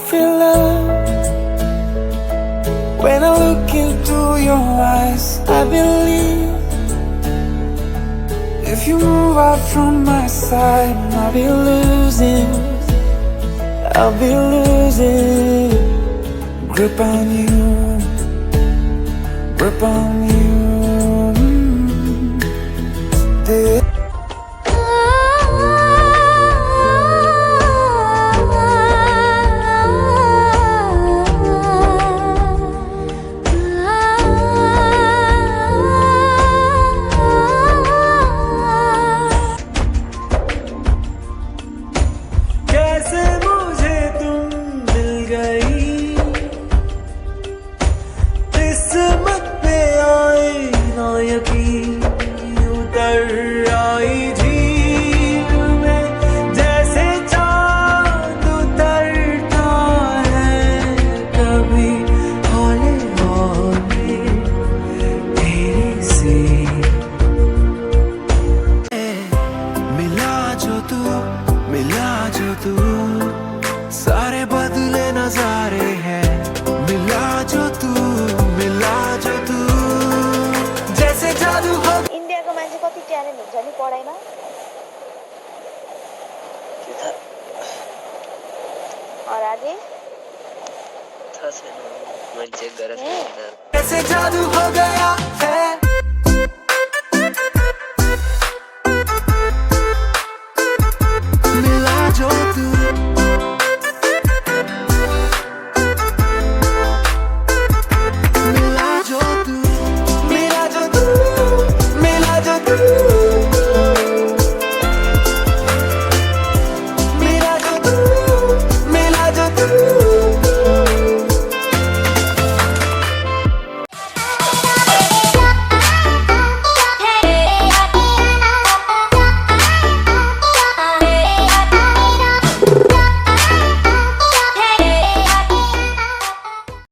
feel love when I look into your eyes. I believe if you move out from my side, I'll be losing grip on you, grip on you. कैसे मुझे तुम मिल गई, किस्मत पे आई ना यकीन, उतर आई झील में जैसे चांद उतरता है कभी हौले हौले तेरे से। मिला जो तू सारे बदले नजारे हैं। मिला जो तू जैसे जादू हो। इन्डियाको मान्छे कति ट्यालेन्ट हुन्छ नि पढाइमा। राजे था से मैं चेक कर रहा था। जैसे जादू हो गया है